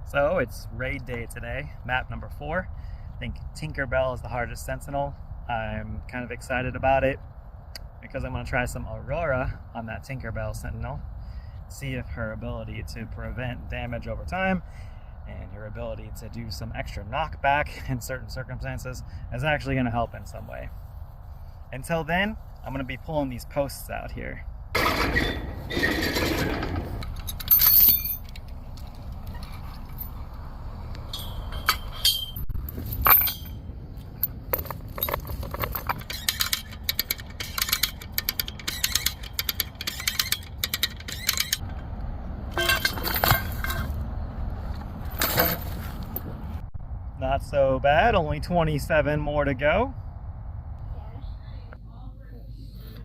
So it's raid day today, map number 4. I think Tinkerbell is the hardest Sentinel. I'm kind of excited about it because I'm going to try some Aurora on that Tinkerbell Sentinel. See if her ability to prevent damage over time and her ability to do some extra knockback in certain circumstances is actually going to help in some way. Until then, I'm going to be pulling these posts out here. Not so bad, only 27 more to go.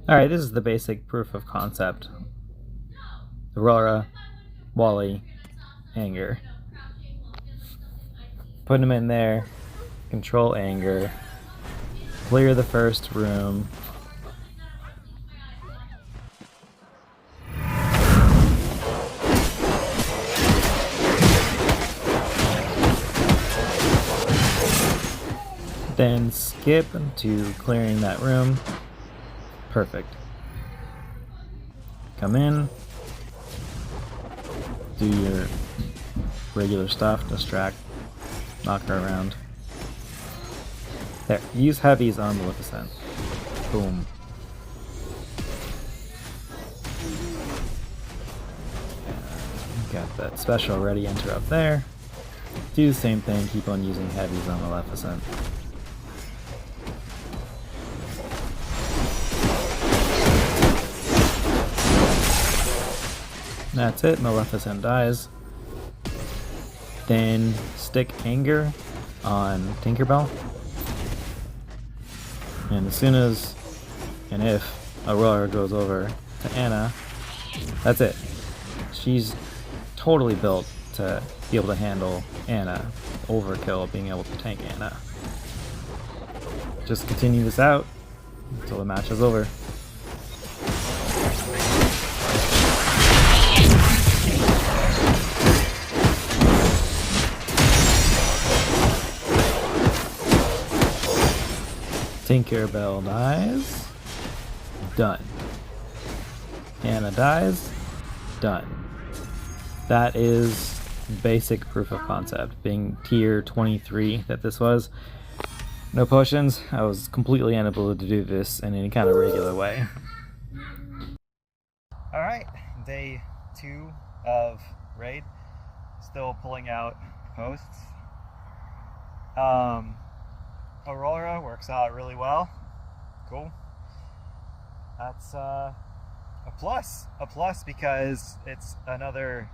Alright, this is the basic proof of concept. Aurora, Wally, Anger. Put them in there, control Anger, clear the first room. Then skip to clearing that room. Perfect. Come in, do your regular stuff, distract, knock her around. There, use heavies on Maleficent. Boom. And got that special ready interrupt there. Do the same thing, keep on using heavies on Maleficent. That's it, Maleficent dies. Then stick Anger on Tinkerbell. And as soon as, and if, Aurora goes over to Anna, that's it. She's totally built to be able to handle Anna. Overkill being able to tank Anna. Just continue this out until the match is over. Tinkerbell dies. Done. Anna dies. Done. That is basic proof of concept. Being tier 23 that this was. No potions. I was completely unable to do this in any kind of regular way. Alright, day 2 of raid. Still pulling out posts. Aurora works out really well. Cool. That's a plus. A plus because it's another,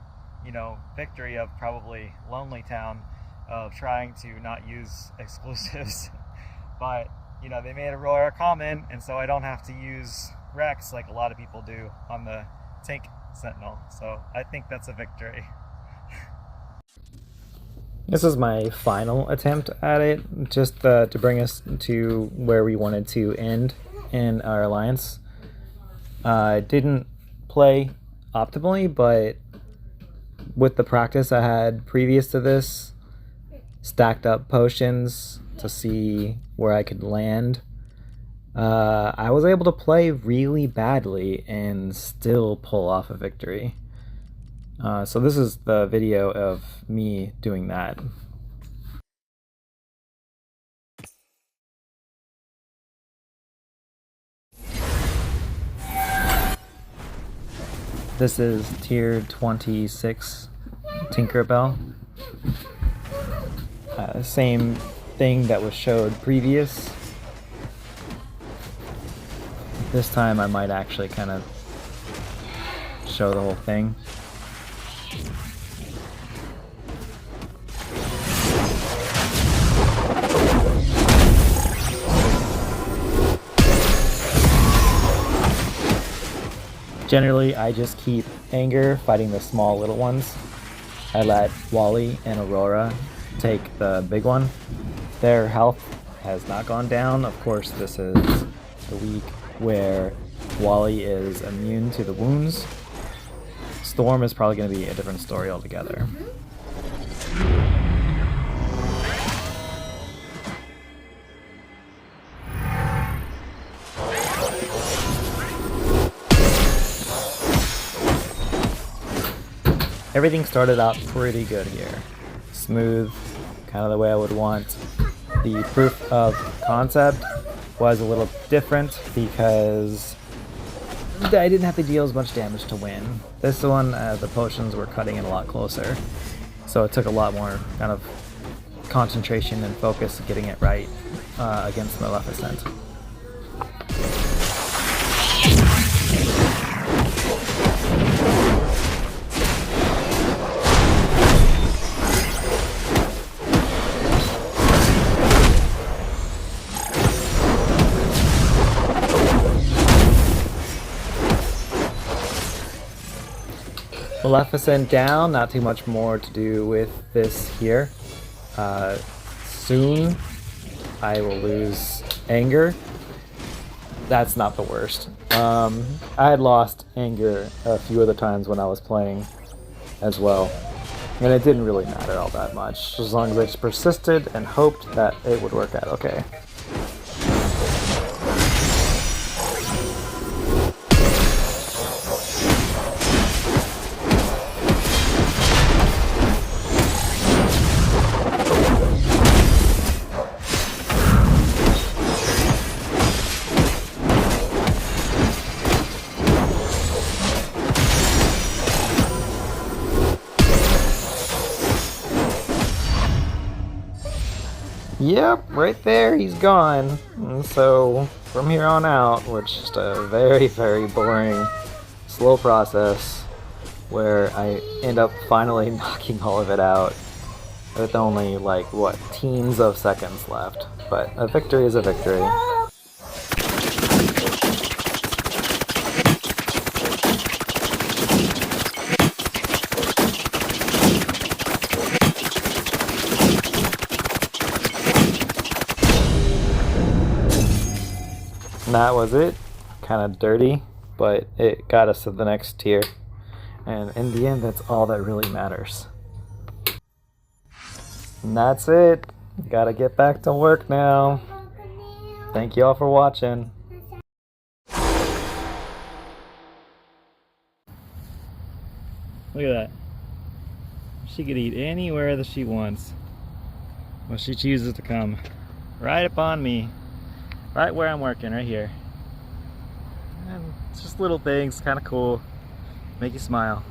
victory of probably Lonely Town of trying to not use exclusives. But, they made Aurora common, and so I don't have to use Rex like a lot of people do on the Tank Sentinel. So I think that's a victory. This is my final attempt at it, just to bring us to where we wanted to end in our alliance. I didn't play optimally, but with the practice I had previous to this, stacked up potions to see where I could land, I was able to play really badly and still pull off a victory. So this is the video of me doing that. This is tier 26 Tinkerbell. Same thing that was showed previous. This time I might actually kind of show the whole thing. Generally, I just keep Anger fighting the small little ones. I let Wally and Aurora take the big one. Their health has not gone down. Of course, this is the week where Wally is immune to the wounds. Storm is probably going to be a different story altogether. everything started out pretty good here. Smooth, kind of the way I would want. The proof of concept was a little different because I didn't have to deal as much damage to win. This one, the potions were cutting in a lot closer, so it took a lot more kind of concentration and focus getting it right against Maleficent. Maleficent down, not too much more to do with this here. Soon I will lose anger. That's not the worst. I had lost anger a few other times when I was playing as well, and it didn't really matter all that much, as long as I just persisted and hoped that it would work out okay. Yep, right there, he's gone. And so, from here on out, it's just a very, very boring, slow process where I end up finally knocking all of it out with only, like, what, teens of seconds left. But a victory is a victory. And that was it. Kind of dirty, but it got us to the next tier. And in the end, that's all that really matters. And that's it. Gotta get back to work now. Thank you all for watching. Look at that. She could eat anywhere that she wants. Well, she chooses to come right upon me. Right where I'm working, right here. And it's just little things, kind of cool. Make you smile.